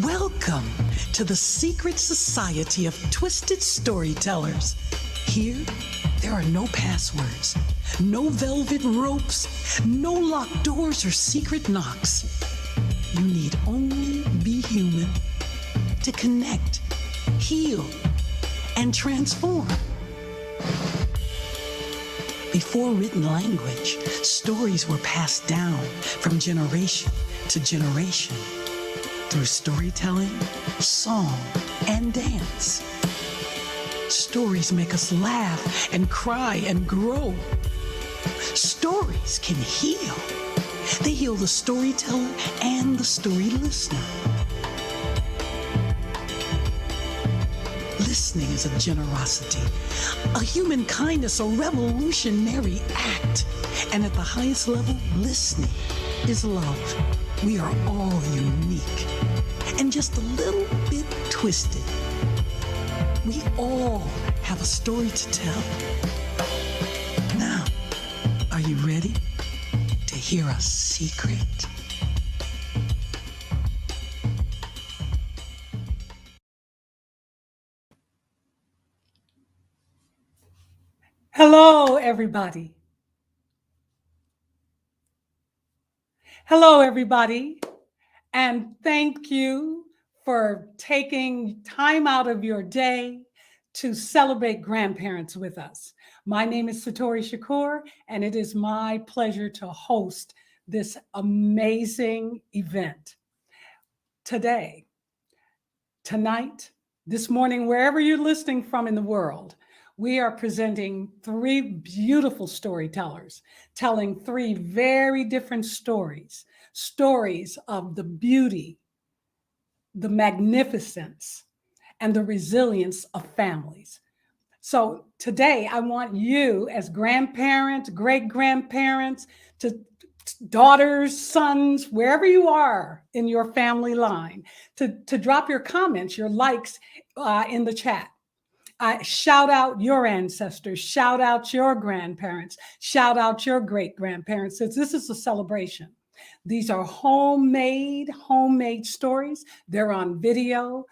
Welcome to the secret society of twisted storytellers. Here, there are no passwords, no velvet ropes, no locked doors or secret knocks. You need only be human to connect, heal, and transform. Before written language, stories were passed down from generation to generation through storytelling, song, and dance. Stories make us laugh and cry and grow. Stories can heal. They heal the storyteller and the story listener. Listening is a generosity, a human kindness, a revolutionary act. And at the highest level, listening is love. We are all unique and just a little bit twisted. We all have a story to tell. Now, are you ready to hear a secret? Hello, everybody. Hello, everybody. And thank you for taking time out of your day to celebrate grandparents with us. My name is Satori Shakoor, and it is my pleasure to host this amazing event. Today, tonight, this morning, wherever you're listening from in the world, we are presenting three beautiful storytellers telling three very different stories of the beauty, the magnificence, and the resilience of families. So today I want you as grandparents, great-grandparents, to daughters, sons, wherever you are in your family line, to drop your comments, your likes in the chat. Shout out your ancestors, shout out your grandparents, shout out your great-grandparents, since this is a celebration. These are homemade stories. They're on video,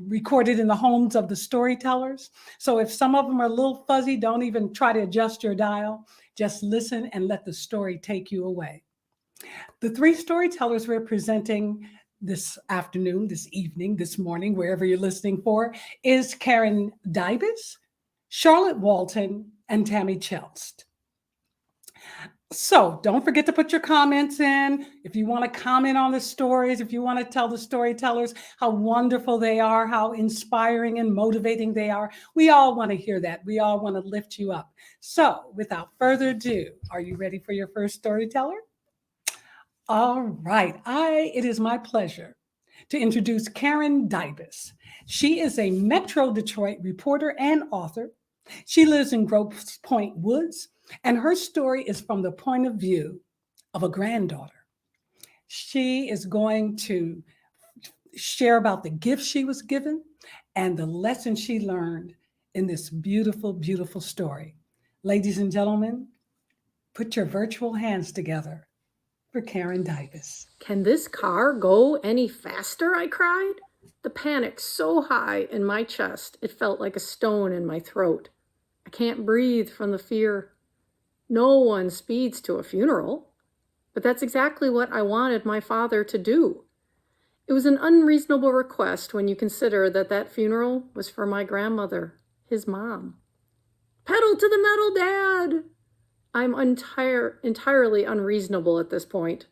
recorded in the homes of the storytellers. So if some of them are a little fuzzy, don't even try to adjust your dial. Just listen and let the story take you away. The three storytellers we're presenting this afternoon, this evening, this morning, wherever you're listening for, is Karen Dybis, Charlotte Walton, and Tammy Chelsea. So don't forget to put your comments in. If you want to comment on the stories, if you want to tell the storytellers how wonderful they are, how inspiring and motivating they are, we all want to hear that. We all want to lift you up. So without further ado, are you ready for your first storyteller? All right. It is my pleasure to introduce Karen Dybis. She is a Metro Detroit reporter and author. She lives in Grosse Pointe Woods, and her story is from the point of view of a granddaughter. She is going to share about the gift she was given and the lesson she learned in this beautiful, beautiful story. Ladies and gentlemen, put your virtual hands together for Karen Dybis. Can this car go any faster? I cried. The panic so high in my chest, it felt like a stone in my throat. I can't breathe from the fear. No one speeds to a funeral, but that's exactly what I wanted my father to do. It was an unreasonable request when you consider that that funeral was for my grandmother, his mom. Pedal to the metal, Dad! I'm entirely unreasonable at this point.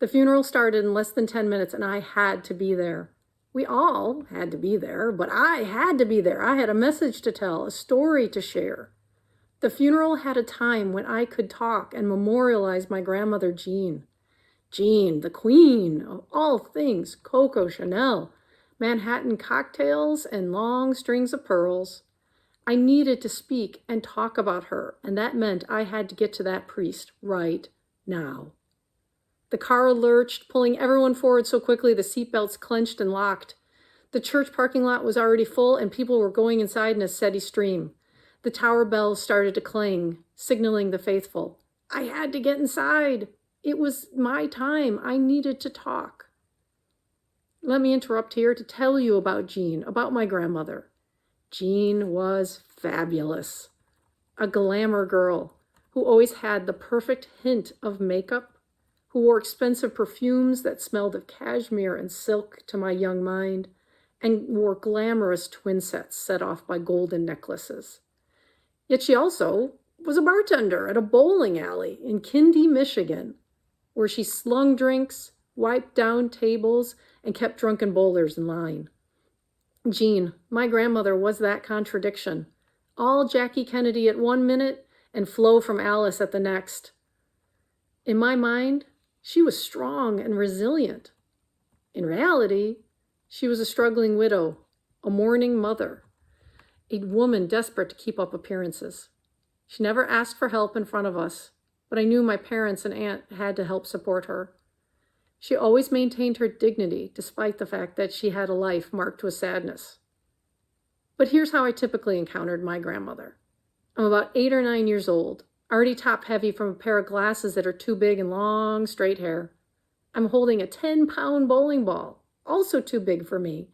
The funeral started in less than 10 minutes and I had to be there. We all had to be there, but I had to be there. I had a message to tell, a story to share. The funeral had a time when I could talk and memorialize my grandmother, Jean. Jean, the queen of all things, Coco Chanel, Manhattan cocktails, and long strings of pearls. I needed to speak and talk about her, and that meant I had to get to that priest right now. The car lurched, pulling everyone forward so quickly the seatbelts clenched and locked. The church parking lot was already full, and people were going inside in a steady stream. The tower bells started to clang, signaling the faithful. I had to get inside. It was my time. I needed to talk. Let me interrupt here to tell you about Jean, about my grandmother. Jean was fabulous. A glamour girl who always had the perfect hint of makeup, who wore expensive perfumes that smelled of cashmere and silk to my young mind, and wore glamorous twin sets set off by golden necklaces. Yet she also was a bartender at a bowling alley in Kindy, Michigan, where she slung drinks, wiped down tables, and kept drunken bowlers in line. Jean, my grandmother, was that contradiction. All Jackie Kennedy at one minute and Flo from Alice at the next. In my mind, she was strong and resilient. In reality, she was a struggling widow, a mourning mother, a woman desperate to keep up appearances. She never asked for help in front of us, but I knew my parents and aunt had to help support her. She always maintained her dignity despite the fact that she had a life marked with sadness. But here's how I typically encountered my grandmother. I'm about 8 or 9 years old, already top-heavy from a pair of glasses that are too big and long, straight hair. I'm holding a 10-pound bowling ball, also too big for me,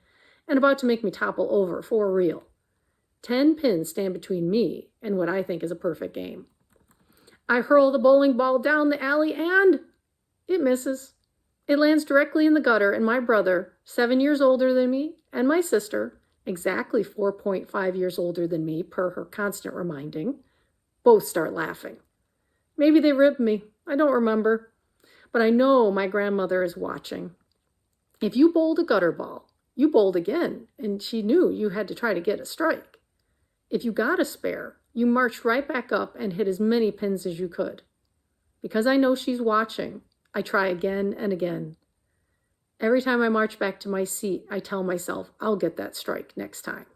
and about to make me topple over for real. 10 pins stand between me and what I think is a perfect game. I hurl the bowling ball down the alley and it misses. It lands directly in the gutter, and my brother, 7 years older than me, and my sister, exactly 4.5 years older than me, per her constant reminding, both start laughing. Maybe they ribbed me. I don't remember. But I know my grandmother is watching. If you bowled a gutter ball, you bowled again, and she knew you had to try to get a strike. If you got a spare, you marched right back up and hit as many pins as you could. Because I know she's watching, I try again and again. Every time I march back to my seat, I tell myself I'll get that strike next time.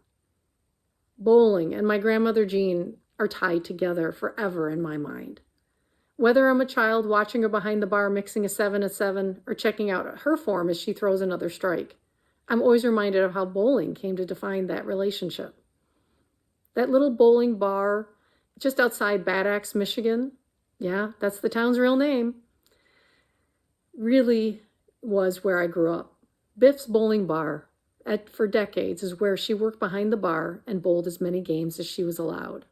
Bowling and my grandmother Jean are tied together forever in my mind. Whether I'm a child watching her behind the bar mixing a 7 at 7 or checking out her form as she throws another strike, I'm always reminded of how bowling came to define that relationship. That little bowling bar just outside Bad Axe, Michigan, yeah, that's the town's real name, really was where I grew up. Biff's Bowling Bar, for decades, is where she worked behind the bar and bowled as many games as she was allowed.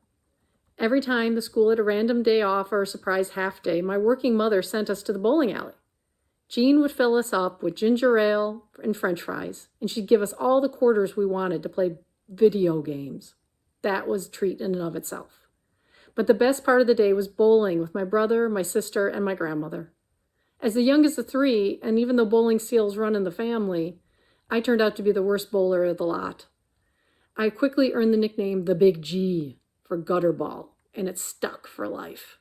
Every time the school had a random day off or a surprise half day, my working mother sent us to the bowling alley. Jean would fill us up with ginger ale and french fries, and she'd give us all the quarters we wanted to play video games. That was a treat in and of itself. But the best part of the day was bowling with my brother, my sister, and my grandmother. As the youngest of 3, and even though bowling seals run in the family, I turned out to be the worst bowler of the lot. I quickly earned the nickname the Big G for gutter ball, and it stuck for life.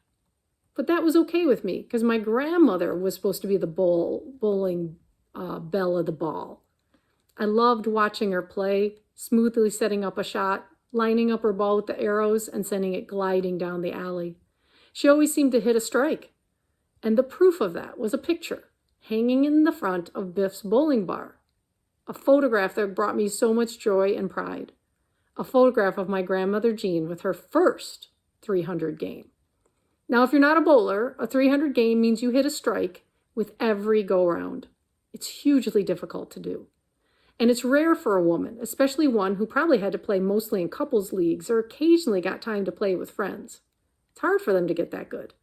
But that was okay with me, because my grandmother was supposed to be the bowling belle of the ball. I loved watching her play, smoothly setting up a shot, lining up her ball with the arrows, and sending it gliding down the alley. She always seemed to hit a strike. And the proof of that was a picture hanging in the front of Biff's Bowling Bar, a photograph that brought me so much joy and pride, a photograph of my grandmother Jean with her first 300 game. Now, if you're not a bowler, a 300 game means you hit a strike with every go-round. It's hugely difficult to do. And it's rare for a woman, especially one who probably had to play mostly in couples leagues or occasionally got time to play with friends. It's hard for them to get that good.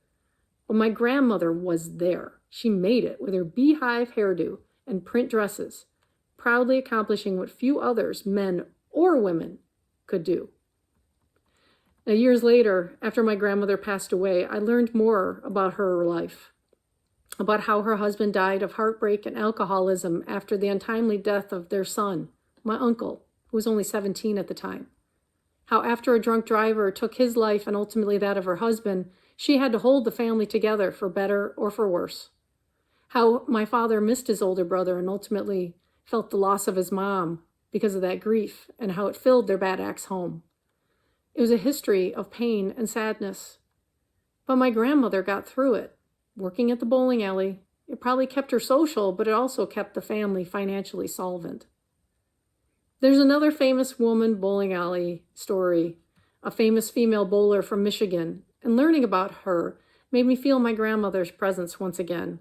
But my grandmother was there. She made it with her beehive hairdo and print dresses, proudly accomplishing what few others, men or women, could do. Now, years later, after my grandmother passed away, I learned more about her life, about how her husband died of heartbreak and alcoholism after the untimely death of their son, my uncle, who was only 17 at the time. How after a drunk driver took his life and ultimately that of her husband, she had to hold the family together for better or for worse. How my father missed his older brother and ultimately felt the loss of his mom because of that grief, and how it filled their Bad Axe home. It was a history of pain and sadness. But my grandmother got through it. Working at the bowling alley, it probably kept her social, but it also kept the family financially solvent. There's another famous woman bowling alley story, a famous female bowler from Michigan, and learning about her made me feel my grandmother's presence once again.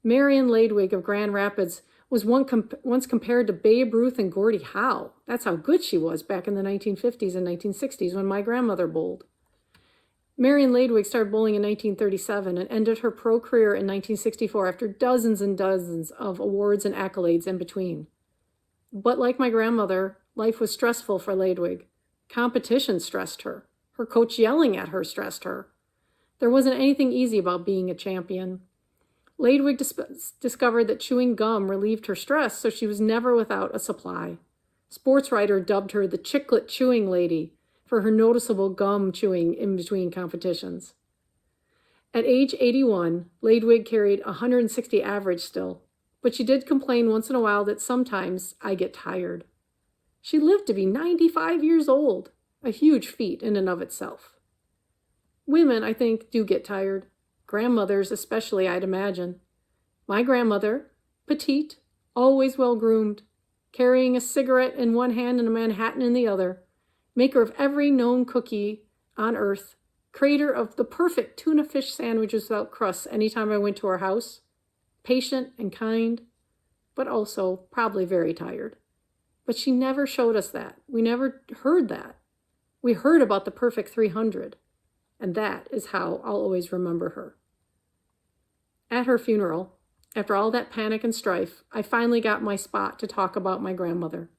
Marion Ladwig of Grand Rapids was once compared to Babe Ruth and Gordie Howe. That's how good she was back in the 1950s and 1960s when my grandmother bowled. Marion Ladewig started bowling in 1937 and ended her pro career in 1964 after dozens and dozens of awards and accolades in between. But like my grandmother, life was stressful for Ladewig. Competition stressed her. Her coach yelling at her stressed her. There wasn't anything easy about being a champion. Ladewig discovered that chewing gum relieved her stress, so she was never without a supply. Sports writer dubbed her the chiclet chewing lady for her noticeable gum chewing in between competitions. At age 81, Ladewig carried 160 average still, but she did complain once in a while that sometimes I get tired. She lived to be 95 years old, a huge feat in and of itself. Women, I think, do get tired. Grandmothers especially, I'd imagine. My grandmother, petite, always well-groomed, carrying a cigarette in one hand and a Manhattan in the other, maker of every known cookie on earth, creator of the perfect tuna fish sandwiches without crusts anytime I went to her house, patient and kind, but also probably very tired. But she never showed us that. We never heard that. We heard about the perfect 300, and that is how I'll always remember her. At her funeral, after all that panic and strife, I finally got my spot to talk about my grandmother.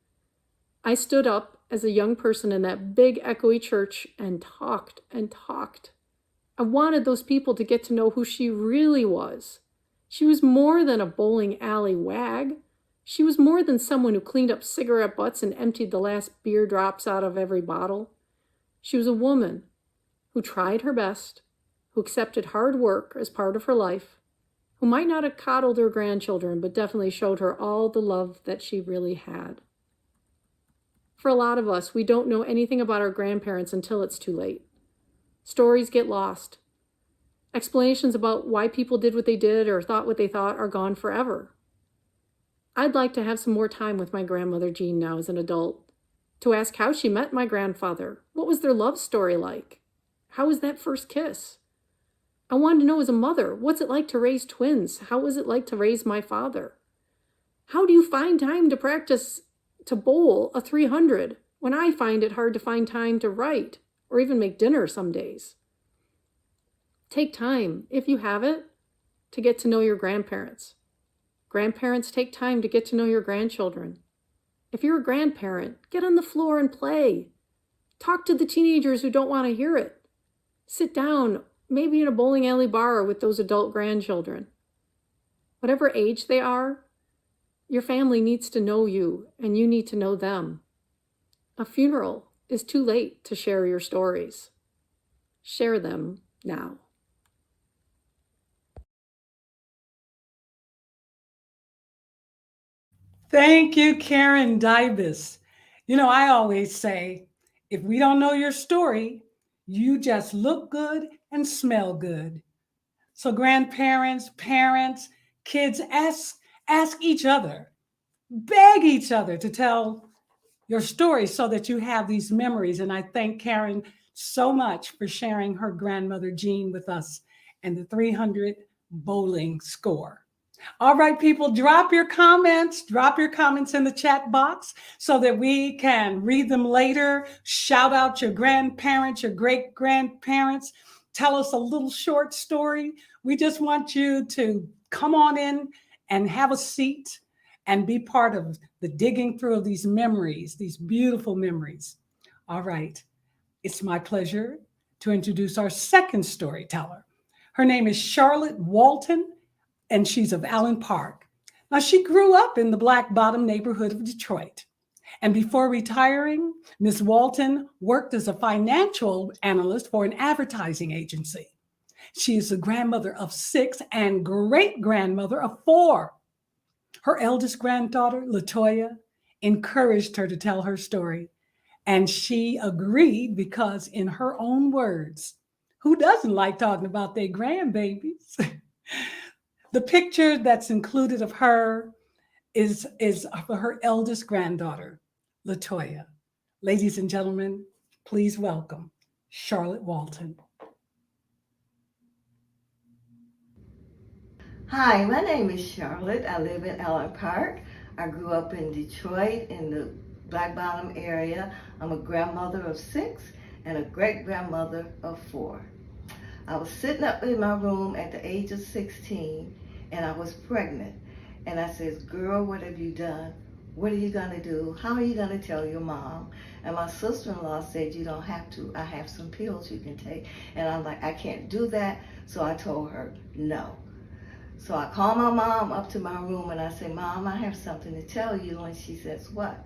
I stood up as a young person in that big echoey church and talked and talked. I wanted those people to get to know who she really was. She was more than a bowling alley wag. She was more than someone who cleaned up cigarette butts and emptied the last beer drops out of every bottle. She was a woman who tried her best, who accepted hard work as part of her life, who might not have coddled her grandchildren, but definitely showed her all the love that she really had. For a lot of us, we don't know anything about our grandparents until it's too late. Stories get lost. Explanations about why people did what they did or thought what they thought are gone forever. I'd like to have some more time with my grandmother Jean now as an adult, to ask how she met my grandfather. What was their love story like? How was that first kiss? I wanted to know as a mother, what's it like to raise twins? How was it like to raise my father? How do you find time to practice to bowl a 300 when I find it hard to find time to write or even make dinner some days? Take time, if you have it, to get to know your grandparents. Grandparents take time to get to know your grandchildren. If you're a grandparent, get on the floor and play. Talk to the teenagers who don't want to hear it. Sit down, maybe in a bowling alley bar with those adult grandchildren. Whatever age they are, your family needs to know you, and you need to know them. A funeral is too late to share your stories. Share them now. Thank you, Karen Dybis. You know, I always say, if we don't know your story, you just look good and smell good. So grandparents, parents, kids, ask each other, beg each other to tell your story so that you have these memories. And I thank Karen so much for sharing her grandmother Jean with us and the 300 bowling score. All right, people, drop your comments in the chat box so that we can read them later. Shout out your grandparents, your great grandparents. Tell us a little short story. We just want you to come on in and have a seat and be part of the digging through of these memories, these beautiful memories. All right, it's my pleasure to introduce our second storyteller. Her name is Charlotte Walton, and she's of Allen Park. Now, she grew up in the Black Bottom neighborhood of Detroit. And before retiring, Ms. Walton worked as a financial analyst for an advertising agency. She is the grandmother of 6 and great-grandmother of 4. Her eldest granddaughter, LaToya, encouraged her to tell her story. And she agreed because, in her own words, who doesn't like talking about their grandbabies? The picture that's included of her is of her eldest granddaughter, LaToya. Ladies and gentlemen, please welcome Charlotte Walton. Hi, my name is Charlotte. I live in Allen Park. I grew up in Detroit in the Black Bottom area. I'm a grandmother of 6 and a great-grandmother of 4. I was sitting up in my room at the age of 16 and I was pregnant. And I said, girl, what have you done? What are you gonna do? How are you gonna tell your mom? And my sister-in-law said, you don't have to. I have some pills you can take. And I'm like, I can't do that. So I told her, no. So I called my mom up to my room and I said, Mom, I have something to tell you. And she says, what?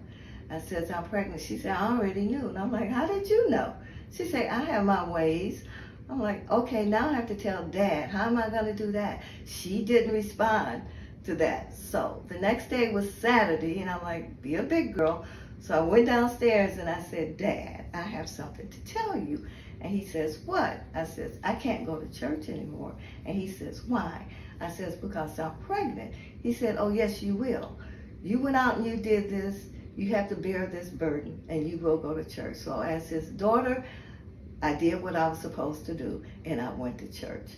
I said, I'm pregnant. She said, I already knew. And I'm like, how did you know? She said, I have my ways. I'm like, okay, now I have to tell Dad. How am I gonna do that? She didn't respond to that. So the next day was Saturday and I'm like, be a big girl. So I went downstairs and I said, Dad, I have something to tell you. And he says, what? I says, I can't go to church anymore. And he says, why? I says, because I'm pregnant. He said, oh yes, you will. You went out and you did this. You have to bear this burden and you will go to church. So as his daughter, I did what I was supposed to do and I went to church.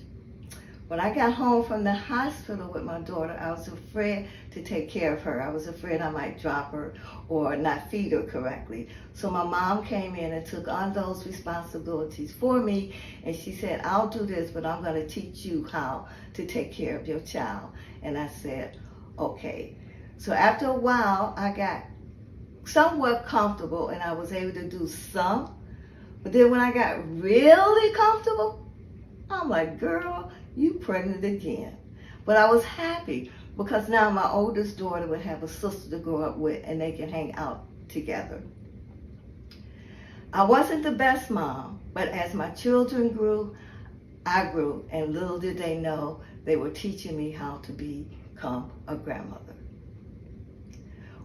When I got home from the hospital with my daughter, I was afraid to take care of her. I was afraid I might drop her or not feed her correctly. So my mom came in and took on those responsibilities for me. And she said, I'll do this, but I'm going to teach you how to take care of your child. And I said, okay. So after a while, I got somewhat comfortable and I was able to do some. But then when I got really comfortable, I'm like, girl, you pregnant again. But I was happy because now my oldest daughter would have a sister to grow up with and they can hang out together. I wasn't the best mom, but as my children grew, I grew, and little did they know they were teaching me how to become a grandmother.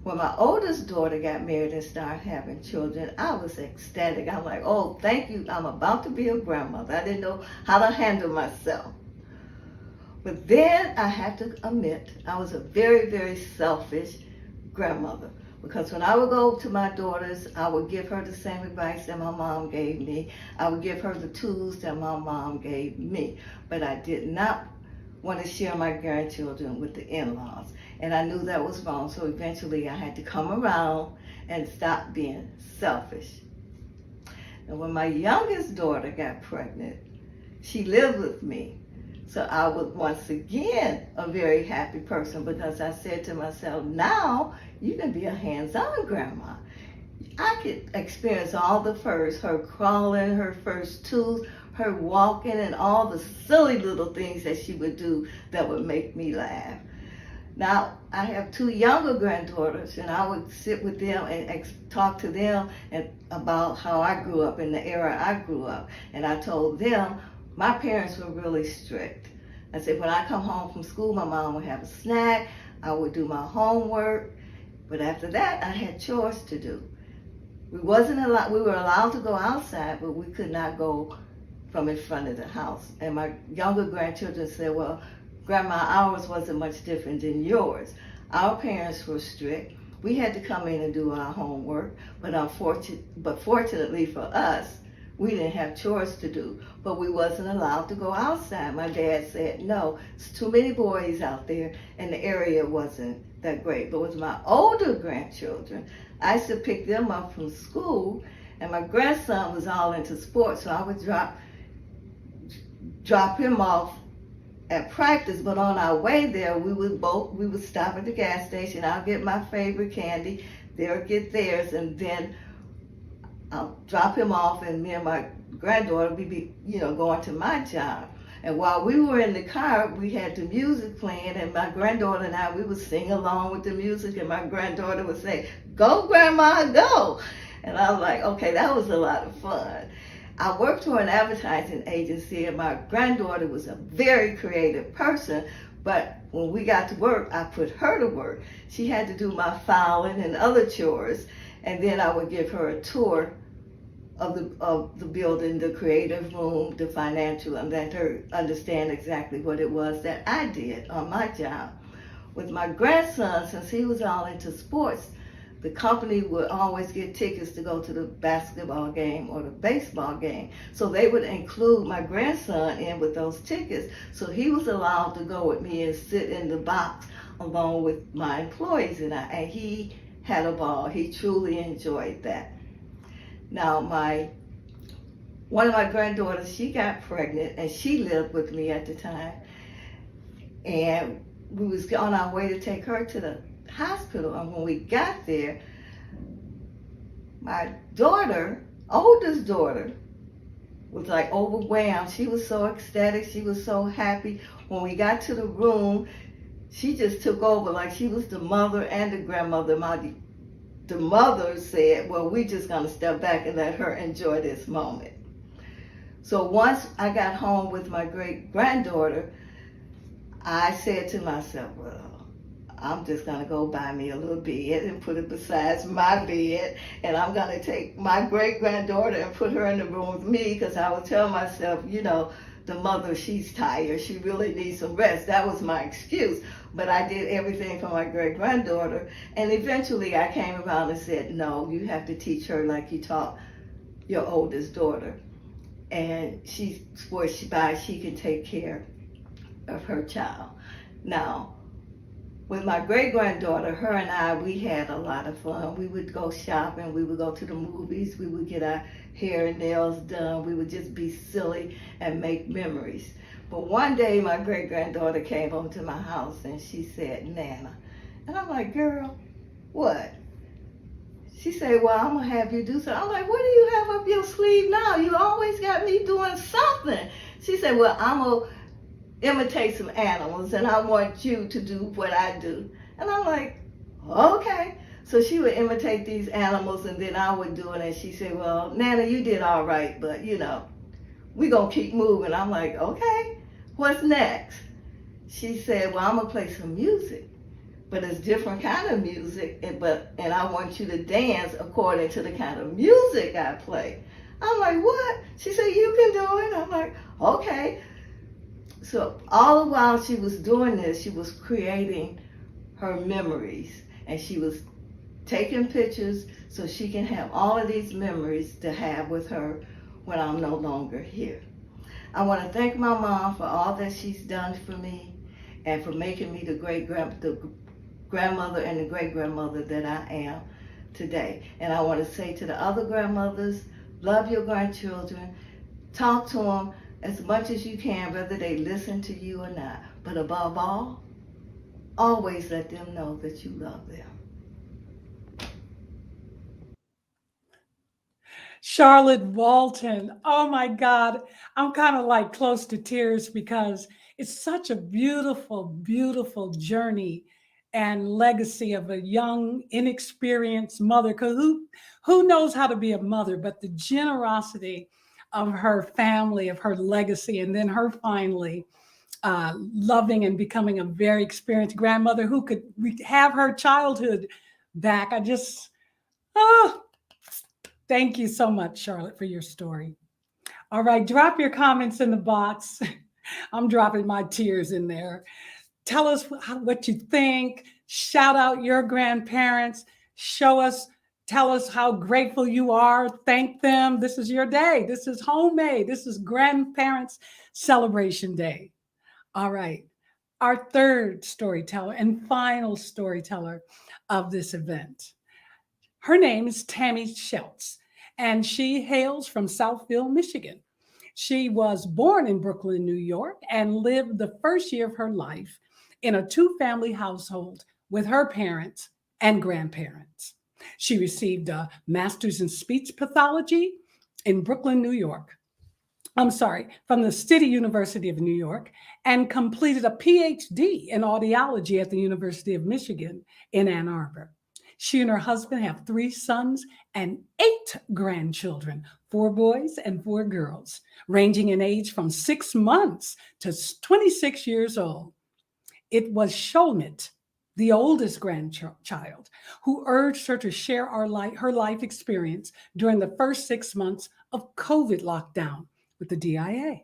When my oldest daughter got married and started having children, I was ecstatic. I'm like, oh, thank you. I'm about to be a grandmother. I didn't know how to handle myself. But then I had to admit I was a very, very selfish grandmother. Because when I would go to my daughters, I would give her the same advice that my mom gave me. I would give her the tools that my mom gave me. But I did not want to share my grandchildren with the in-laws. And I knew that was wrong. So eventually I had to come around and stop being selfish. And when my youngest daughter got pregnant, she lived with me. So I was once again a very happy person because I said to myself, now you can be a hands-on grandma. I could experience all the first, her crawling, her first tooth, her walking, and all the silly little things that she would do that would make me laugh. Now, I have 2 younger granddaughters, and I would sit with them and talk to them about how I grew up in the era I grew up. And I told them, my parents were really strict. I said, when I come home from school, my mom would have a snack, I would do my homework, but after that, I had chores to do. We were allowed to go outside, but we could not go from in front of the house. And my younger grandchildren said, well, Grandma, ours wasn't much different than yours. Our parents were strict. We had to come in and do our homework, but fortunately for us, we didn't have chores to do, but we wasn't allowed to go outside. My dad said, no, it's too many boys out there, and the area wasn't that great. But with my older grandchildren, I used to pick them up from school, and my grandson was all into sports, so I would drop him off at practice, but on our way there, we would stop at the gas station. I'll get my favorite candy, they'll get theirs, and then I'll drop him off, and me and my granddaughter would be, going to my job. And while we were in the car, we had the music playing, and my granddaughter and I, we would sing along with the music, and my granddaughter would say, go, Grandma, go. And I was like, okay, that was a lot of fun. I worked for an advertising agency, and my granddaughter was a very creative person, but when we got to work, I put her to work. She had to do my filing and other chores, and then I would give her a tour of the building, the creative room, the financial, and let her understand exactly what it was that I did on my job. With my grandson, since he was all into sports, the company would always get tickets to go to the basketball game or the baseball game. So they would include my grandson in with those tickets. So he was allowed to go with me and sit in the box along with my employees and he had a ball. He truly enjoyed that. Now, one of my granddaughters, she got pregnant, and she lived with me at the time. And we was on our way to take her to the hospital. And when we got there, my daughter, oldest daughter, was like overwhelmed. She was so ecstatic. She was so happy. When we got to the room, she just took over like she was the mother and the grandmother. The mother said, well, we're just going to step back and let her enjoy this moment. So once I got home with my great-granddaughter, I said to myself, well, I'm just going to go buy me a little bed and put it beside my bed, and I'm going to take my great-granddaughter and put her in the room with me, because I would tell myself, the mother, she's tired. She really needs some rest. That was my excuse. But I did everything for my great-granddaughter. And eventually I came around and said, no, you have to teach her like you taught your oldest daughter. And she can take care of her child. Now, with my great-granddaughter, her and I, we had a lot of fun. We would go shopping. We would go to the movies. We would get our hair and nails done. We would just be silly and make memories. But one day, my great-granddaughter came home to my house, and she said, Nana. And I'm like, girl, what? She said, well, I'm going to have you do something. I'm like, what do you have up your sleeve now? You always got me doing something. She said, well, I'm going to imitate some animals, and I want you to do what I do. And I'm like, okay. So she would imitate these animals, and then I would do it. And she said, well, Nana, you did all right, but, we're going to keep moving. I'm like, okay, what's next? She said, well, I'm going to play some music, but it's different kind of music, and I want you to dance according to the kind of music I play. I'm like, what? She said, you can do it. I'm like, okay. So all the while she was doing this, she was creating her memories, and she was taking pictures so she can have all of these memories to have with her when I'm no longer here. I want to thank my mom for all that she's done for me and for making me the grandmother and the great-grandmother that I am today. And I want to say to the other grandmothers, love your grandchildren, talk to them as much as you can, whether they listen to you or not. But above all, always let them know that you love them. Charlotte Walton. Oh my God. I'm kind of like close to tears because it's such a beautiful, beautiful journey and legacy of a young, inexperienced mother. Because who knows how to be a mother, but the generosity of her family, of her legacy, and then her finally loving and becoming a very experienced grandmother who could have her childhood back. Thank you so much, Charlotte, for your story. All right, drop your comments in the box. I'm dropping my tears in there. Tell us what you think. Shout out your grandparents. Tell us how grateful you are. Thank them. This is your day. This is homemade. This is Grandparents Celebration Day. All right. Our third storyteller and final storyteller of this event. Her name is Tammy Scheltz, and she hails from Southfield, Michigan. She was born in Brooklyn, New York, and lived the first year of her life in a two-family household with her parents and grandparents. She received a master's in speech pathology in Brooklyn, New York. From the City University of New York, and completed a PhD in audiology at the University of Michigan in Ann Arbor. She and her husband have 3 sons and 8 grandchildren, 4 boys and 4 girls, ranging in age from 6 months to 26 years old. It was Sholmet, the oldest grandchild, who urged her to share her life experience during the first 6 months of COVID lockdown with the DIA.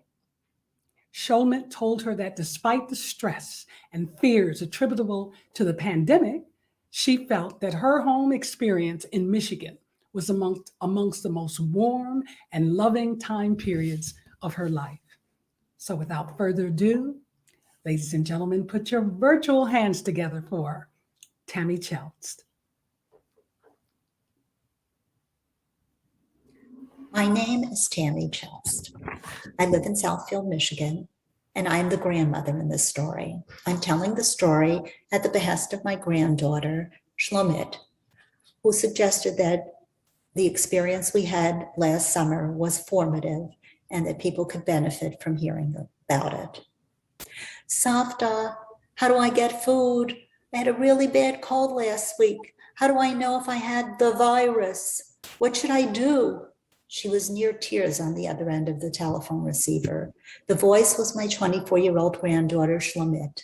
Sholmet told her that despite the stress and fears attributable to the pandemic, she felt that her home experience in Michigan was amongst the most warm and loving time periods of her life. So without further ado, Ladies and gentlemen, put your virtual hands together for Tammy Chelsea. My name is Tammy Chelsea. I live in Southfield, Michigan, and I am the grandmother in this story. I'm telling the story at the behest of my granddaughter, Shlomit, who suggested that the experience we had last summer was formative and that people could benefit from hearing about it. Savta, how do I get food? I had a really bad cold last week. How do I know if I had the virus? What should I do? She was near tears on the other end of the telephone receiver. The voice was my 24-year-old granddaughter, Shlomit,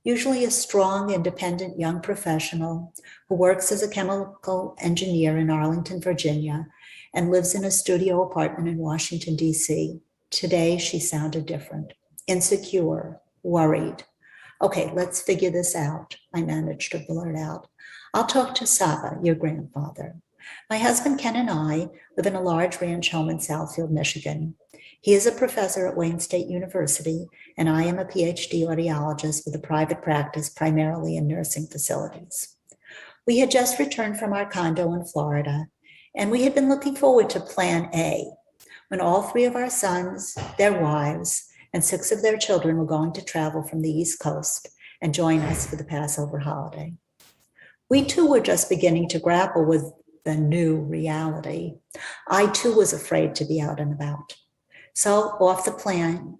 usually a strong, independent young professional who works as a chemical engineer in Arlington, Virginia, and lives in a studio apartment in Washington, D.C. Today, she sounded different, insecure, worried. Okay, let's figure this out, I managed to blurt out. I'll talk to Saba, your grandfather. My husband Ken and I live in a large ranch home in Southfield, Michigan. He is a professor at Wayne State University, and I am a PhD audiologist with a private practice primarily in nursing facilities. We had just returned from our condo in Florida, and we had been looking forward to Plan A, when all three of our sons, their wives, and 6 of their children were going to travel from the East Coast and join us for the Passover holiday. We too were just beginning to grapple with the new reality. I too was afraid to be out and about. So off the plane,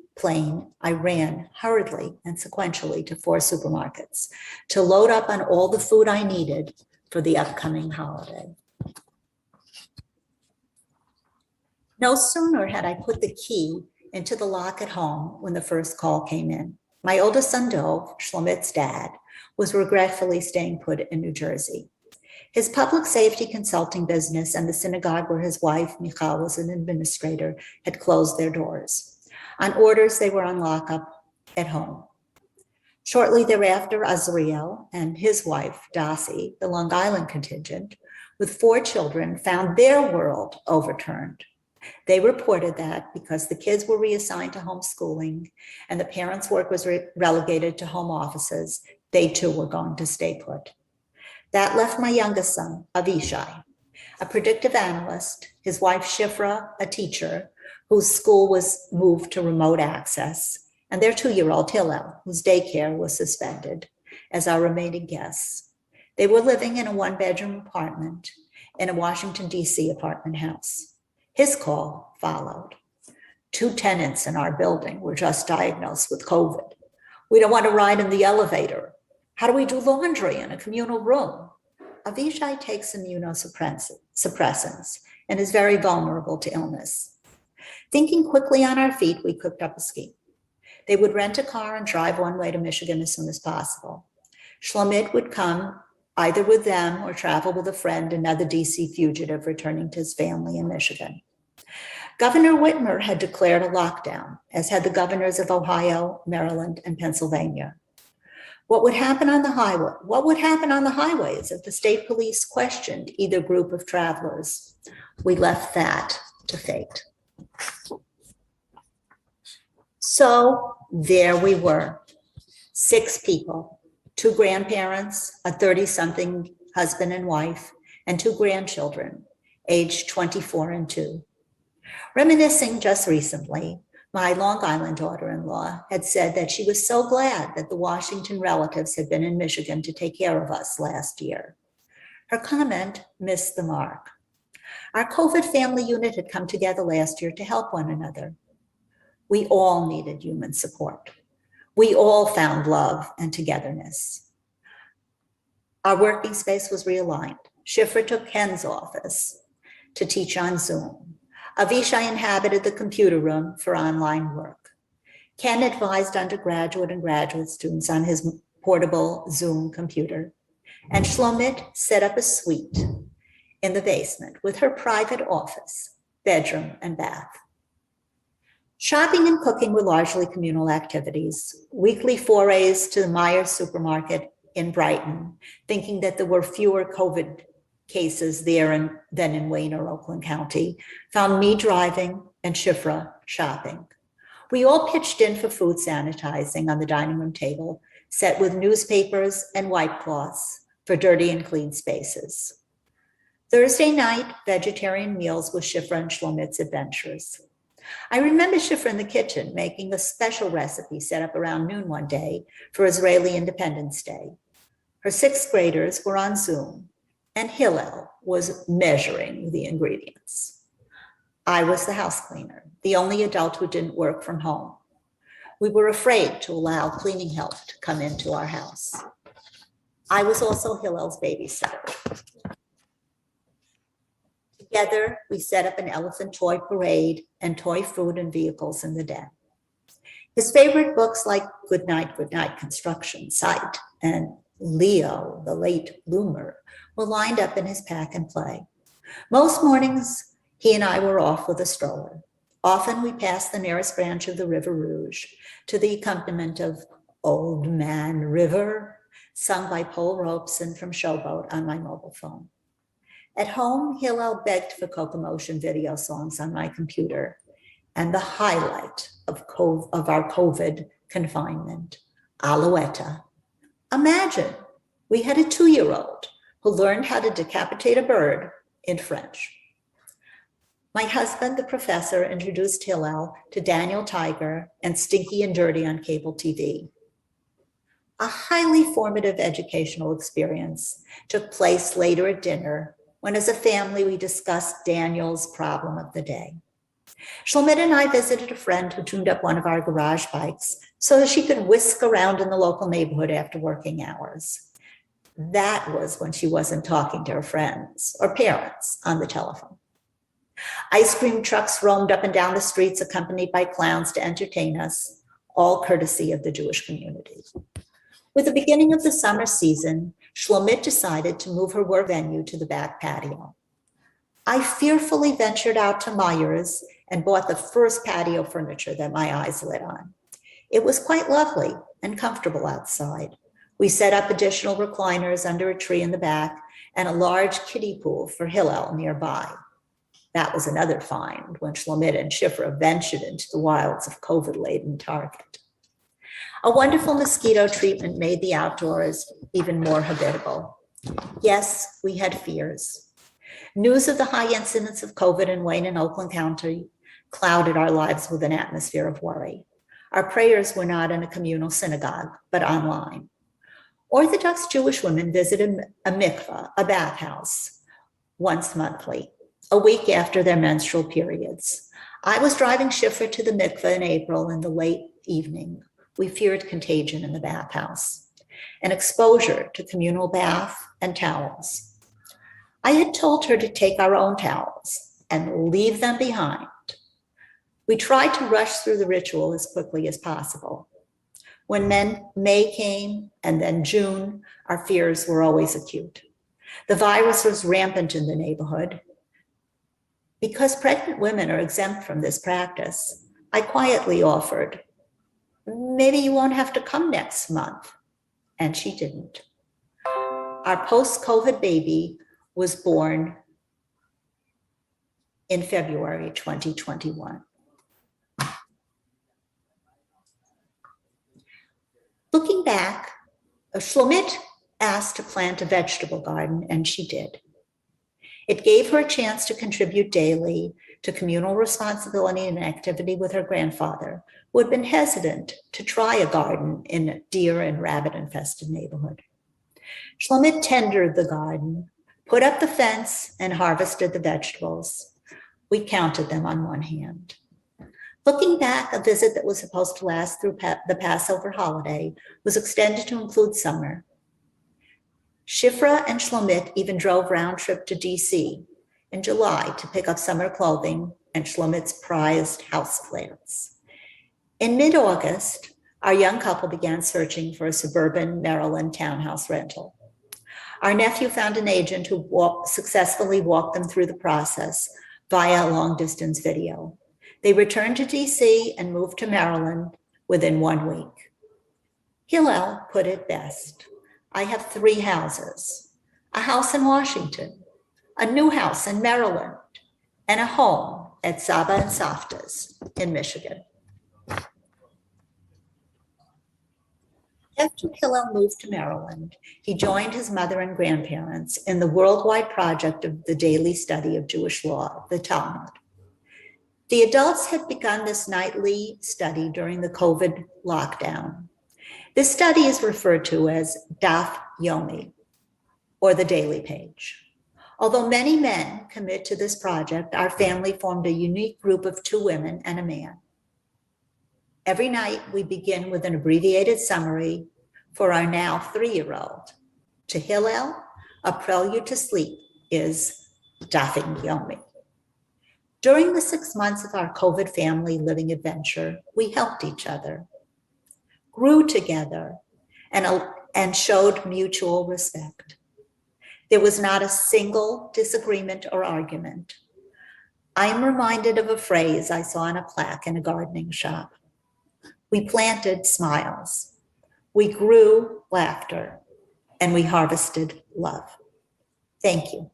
I ran hurriedly and sequentially to 4 supermarkets to load up on all the food I needed for the upcoming holiday. No sooner had I put the key into the lock at home when the first call came in. My oldest son, Dov, Shlomit's dad, was regretfully staying put in New Jersey. His public safety consulting business and the synagogue where his wife, Michal, was an administrator, had closed their doors. On orders, they were on lockup at home. Shortly thereafter, Azriel and his wife, Dasi, the Long Island contingent, with 4 children, found their world overturned. They reported that because the kids were reassigned to homeschooling and the parents' work was relegated to home offices, they too were going to stay put. That left my youngest son, Avishai, a predictive analyst, his wife, Shifra, a teacher, whose school was moved to remote access, and their 2-year-old, Hillel, whose daycare was suspended, as our remaining guests. They were living in a 1-bedroom apartment in a Washington, D.C. apartment house. His call followed. 2 tenants in our building were just diagnosed with COVID. We don't want to ride in the elevator. How do we do laundry in a communal room? Avishai takes immunosuppressants and is very vulnerable to illness. Thinking quickly on our feet, we cooked up a scheme. They would rent a car and drive one way to Michigan as soon as possible. Shlomit would come either with them or travel with a friend, another DC fugitive returning to his family in Michigan. Governor Whitmer had declared a lockdown, as had the governors of Ohio, Maryland, and Pennsylvania. What would happen on the highway? What would happen on the highways if the state police questioned either group of travelers? We left that to fate. So there we were, 6 people, 2 grandparents, a 30-something husband and wife, and 2 grandchildren, aged 24 and 2. Reminiscing just recently, my Long Island daughter-in-law had said that she was so glad that the Washington relatives had been in Michigan to take care of us last year. Her comment missed the mark. Our COVID family unit had come together last year to help one another. We all needed human support. We all found love and togetherness. Our working space was realigned. Shifra took Ken's office to teach on Zoom. Avishai inhabited the computer room for online work. Ken advised undergraduate and graduate students on his portable Zoom computer. And Shlomit set up a suite in the basement with her private office, bedroom, and bath. Shopping and cooking were largely communal activities. Weekly forays to the Myers supermarket in Brighton, thinking that there were fewer COVID cases there than in Wayne or Oakland County, found me driving and Shifra shopping. We all pitched in for food sanitizing on the dining room table, set with newspapers and wipe cloths for dirty and clean spaces. Thursday night, vegetarian meals with Shifra and Shlomit's adventures. I remember Shifra in the kitchen making a special recipe set up around noon one day for Israeli Independence Day. Her sixth graders were on Zoom, and Hillel was measuring the ingredients. I was the house cleaner, the only adult who didn't work from home. We were afraid to allow cleaning help to come into our house. I was also Hillel's babysitter. Together, we set up an elephant toy parade and toy food and vehicles in the den. His favorite books like Good Night, Construction Site, and Leo, the Late Bloomer, were lined up in his pack and play. Most mornings, he and I were off with a stroller. Often we passed the nearest branch of the River Rouge to the accompaniment of Old Man River, sung by Paul Robeson from Showboat on my mobile phone. At home, Hillel begged for Kokomotion video songs on my computer, and the highlight of our COVID confinement, Alouetta. Imagine we had a 2-year-old who learned how to decapitate a bird in French. My husband, the professor, introduced Hillel to Daniel Tiger and Stinky and Dirty on cable TV. A highly formative educational experience took place later at dinner when, as a family, we discussed Daniel's problem of the day. Shlomit and I visited a friend who tuned up one of our garage bikes so that she could whisk around in the local neighborhood after working hours. That was when she wasn't talking to her friends or parents on the telephone. Ice cream trucks roamed up and down the streets accompanied by clowns to entertain us, all courtesy of the Jewish community. With the beginning of the summer season, Shlomit decided to move her work venue to the back patio. I fearfully ventured out to Meyer's and bought the first patio furniture that my eyes lit on. It was quite lovely and comfortable outside. We set up additional recliners under a tree in the back and a large kiddie pool for Hillel nearby. That was another find when Shlomit and Shifra ventured into the wilds of COVID-laden Target. A wonderful mosquito treatment made the outdoors even more habitable. Yes, we had fears. News of the high incidence of COVID in Wayne and Oakland County clouded our lives with an atmosphere of worry. Our prayers were not in a communal synagogue, but online. Orthodox Jewish women visited a mikveh, a bathhouse, once monthly, a week after their menstrual periods. I was driving Shifra to the mikveh in April in the late evening. We feared contagion in the bathhouse, an exposure to communal bath and towels. I had told her to take our own towels and leave them behind. We tried to rush through the ritual as quickly as possible. When May came and then June, our fears were always acute. The virus was rampant in the neighborhood. Because pregnant women are exempt from this practice, I quietly offered, maybe you won't have to come next month. And she didn't. Our post-COVID baby was born in February 2021. Looking back, Shlomit asked to plant a vegetable garden, and she did. It gave her a chance to contribute daily to communal responsibility and activity with her grandfather, who had been hesitant to try a garden in a deer and rabbit-infested neighborhood. Shlomit tendered the garden, put up the fence, and harvested the vegetables. We counted them on one hand. Looking back, a visit that was supposed to last through the Passover holiday was extended to include summer. Shifra and Shlomit even drove round trip to DC in July to pick up summer clothing and Shlomit's prized houseplants. In mid-August, our young couple began searching for a suburban Maryland townhouse rental. Our nephew found an agent who successfully walked them through the process via long-distance video. They returned to DC and moved to Maryland within 1 week. Hillel put it best. I have 3 houses, a house in Washington, a new house in Maryland, and a home at Saba and Safta's in Michigan. After Hillel moved to Maryland, he joined his mother and grandparents in the worldwide project of the daily study of Jewish law, the Talmud. The adults had begun this nightly study during the COVID lockdown. This study is referred to as Daf Yomi, or the daily page. Although many men commit to this project, our family formed a unique group of 2 women and a man. Every night, we begin with an abbreviated summary for our now 3-year-old. To Hillel, a prelude to sleep is Dafing Yomi. During the 6 months of our COVID family living adventure, we helped each other, grew together, and showed mutual respect. There was not a single disagreement or argument. I am reminded of a phrase I saw on a plaque in a gardening shop. We planted smiles, we grew laughter, and we harvested love. Thank you.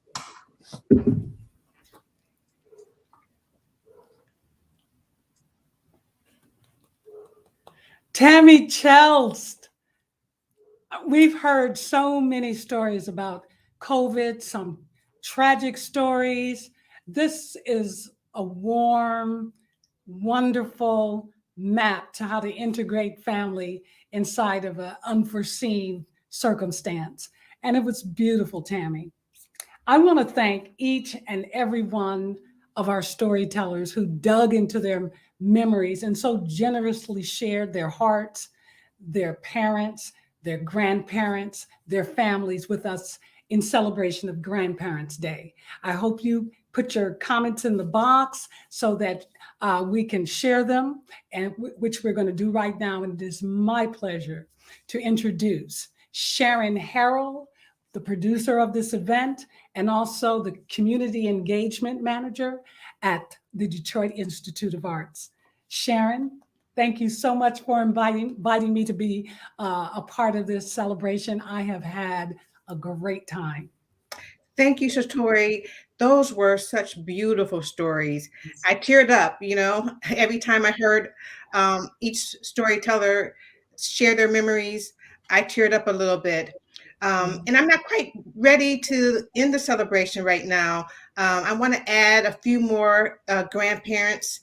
Tammy Chelsea. We've heard so many stories about COVID, some tragic stories. This is a warm, wonderful map to how to integrate family inside of an unforeseen circumstance. And it was beautiful, Tammy. I want to thank each and every one of our storytellers who dug into their memories and so generously shared their hearts, their parents, their grandparents, their families with us in celebration of Grandparents' Day. I hope you put your comments in the box so that we can share them, and which we're going to do right now. And it is my pleasure to introduce Sharon Harrell, the producer of this event, and also the community engagement manager at the Detroit Institute of Arts. Sharon, thank you so much for inviting me to be a part of this celebration. I have had a great time. Thank you, Satori. Those were such beautiful stories. I teared up, every time I heard each storyteller share their memories. I teared up a little bit. And I'm not quite ready to end the celebration right now. I want to add a few more grandparents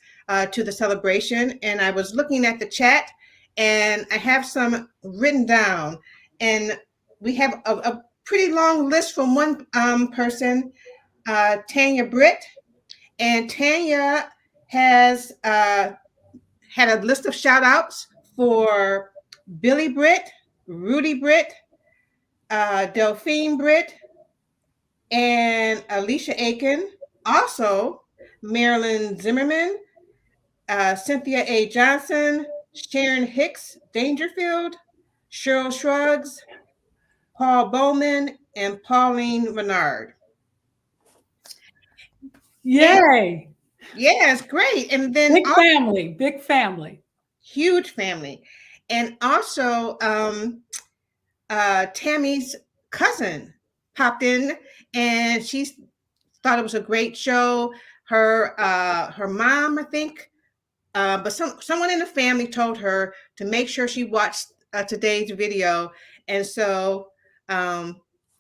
to the celebration. And I was looking at the chat and I have some written down. And we have a pretty long list from one person, Tanya Britt. And Tanya has had a list of shout outs for Billy Britt, Rudy Britt, Delphine Britt, and Alicia Aiken. Also, Marilyn Zimmerman, Cynthia A. Johnson, Sharon Hicks Dangerfield, Cheryl Shrugs, Paul Bowman, and Pauline Renard. Yay! Yeah, it's great. And then big family. Huge family. And also Tammy's cousin popped in and she thought it was a great show. Her mom, I think, but someone in the family told her to make sure she watched today's video. And so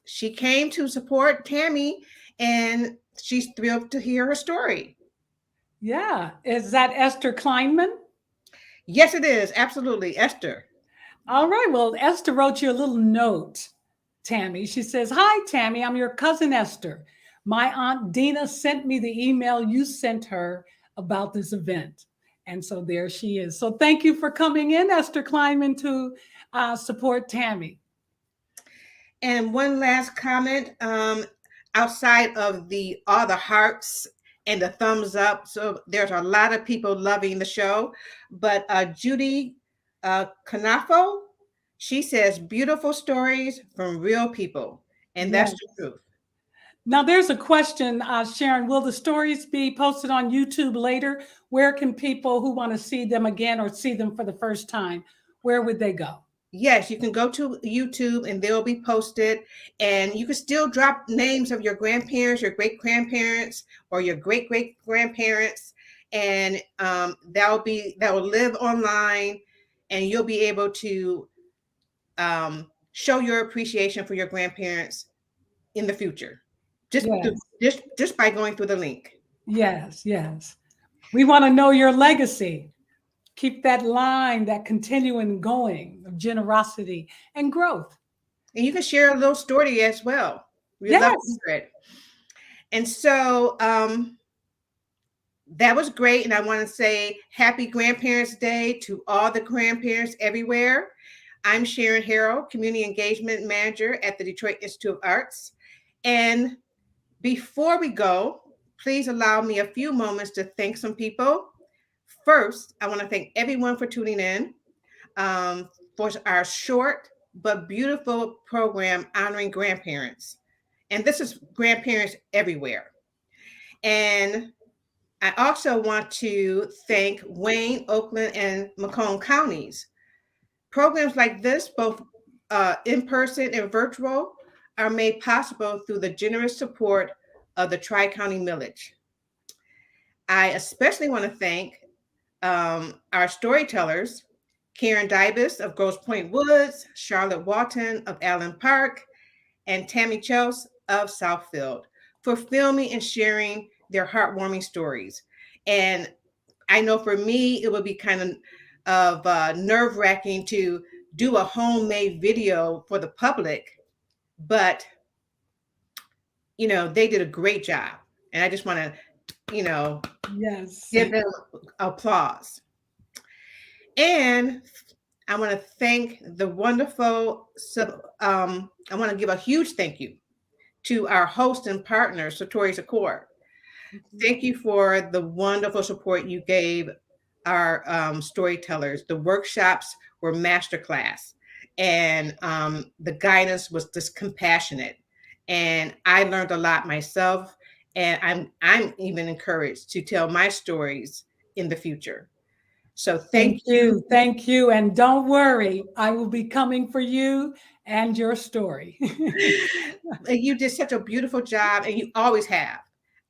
she came to support Tammy and she's thrilled to hear her story. Yeah. Is that Esther Kleinman? Yes, it is. Absolutely. Esther. All right. Well, Esther wrote you a little note, Tammy. She says, "Hi, Tammy. I'm your cousin, Esther. My Aunt Dina sent me the email you sent her about this event." And so there she is. So thank you for coming in, Esther Kleinman, to support Tammy. And one last comment, outside of all the hearts and the thumbs up. So there's a lot of people loving the show, but Judy Canafo, she says, beautiful stories from real people. And that's the truth. Now there's a question, Sharon, will the stories be posted on YouTube later? Where can people who want to see them again or see them for the first time, where would they go? Yes, you can go to YouTube and they'll be posted, and you can still drop names of your grandparents, your great grandparents, or your great great grandparents, and that will live online, and you'll be able to show your appreciation for your grandparents in the future, just Yes. just by going through the link. Yes, yes. We want to know your legacy. Keep that line, that continuing going of generosity and growth. And you can share a little story as well. We'd love to Yes. hear it. And so that was great. And I want to say happy Grandparents' Day to all the grandparents everywhere. I'm Sharon Harrell, Community Engagement Manager at the Detroit Institute of Arts. And before we go, please allow me a few moments to thank some people. First, I want to thank everyone for tuning in for our short but beautiful program honoring grandparents. And this is grandparents everywhere. And I also want to thank Wayne, Oakland, and Macomb counties. Programs like this, both in person and virtual, are made possible through the generous support of the Tri-County Millage. I especially want to thank our storytellers, Karen Dybis of Grosse Pointe Woods, Charlotte Walton of Allen Park, and Tammy Chelsea of Southfield for filming and sharing their heartwarming stories. And I know for me, it would be kind of nerve-wracking to do a homemade video for the public, but they did a great job. And I just want to, Yes. give them applause. And I want to thank the wonderful, I want to give a huge thank you to our host and partner, Satori Shakoor. Thank you for the wonderful support you gave our storytellers. The workshops were masterclass, and the guidance was just compassionate. And I learned a lot myself, and I'm even encouraged to tell my stories in the future. So thank you. Thank you. And don't worry, I will be coming for you and your story. You did such a beautiful job, and you always have.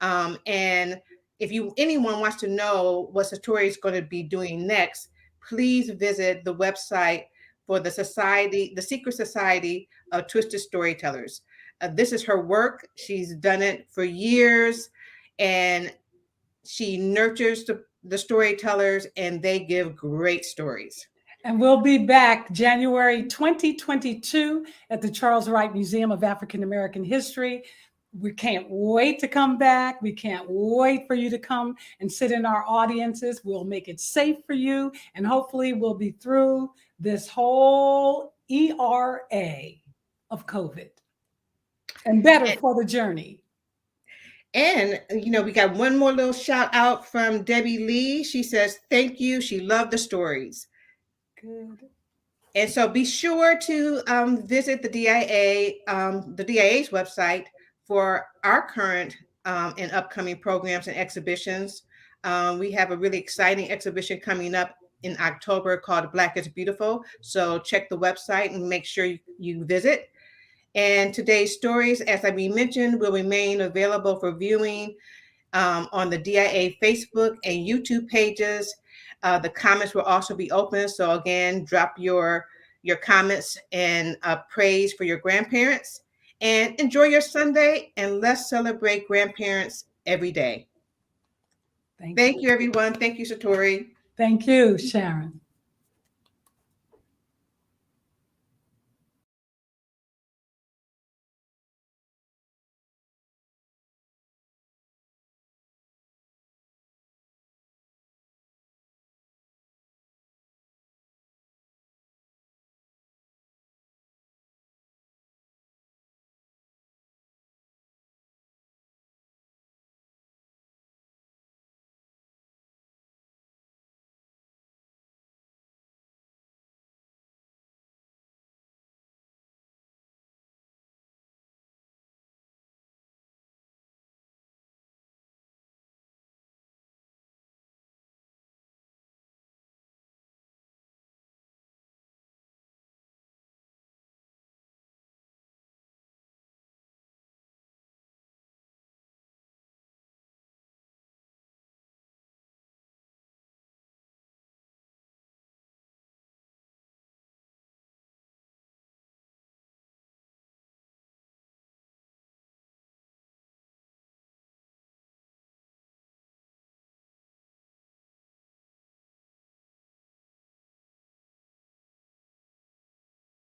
And if anyone wants to know what Satori is going to be doing next, please visit the website for the Secret Society of Twisted Storytellers. This is her work. She's done it for years, and she nurtures the storytellers, and they give great stories. And we'll be back January 2022 at the Charles Wright Museum of African American History. We can't wait to come back. We can't wait for you to come and sit in our audiences. We'll make it safe for you. And hopefully we'll be through this whole ERA of COVID and better for the journey. And, we got one more little shout out from Debbie Lee. She says, thank you. She loved the stories. Good. And so be sure to visit the DIA's website for our current and upcoming programs and exhibitions. We have a really exciting exhibition coming up in October called Black is Beautiful. So check the website and make sure you visit. And today's stories, as I mentioned, will remain available for viewing on the DIA Facebook and YouTube pages. The comments will also be open. So again, drop your comments and praise for your grandparents. And enjoy your Sunday, and let's celebrate grandparents every day. Thank you, everyone. Thank you, Satori. Thank you, Sharon.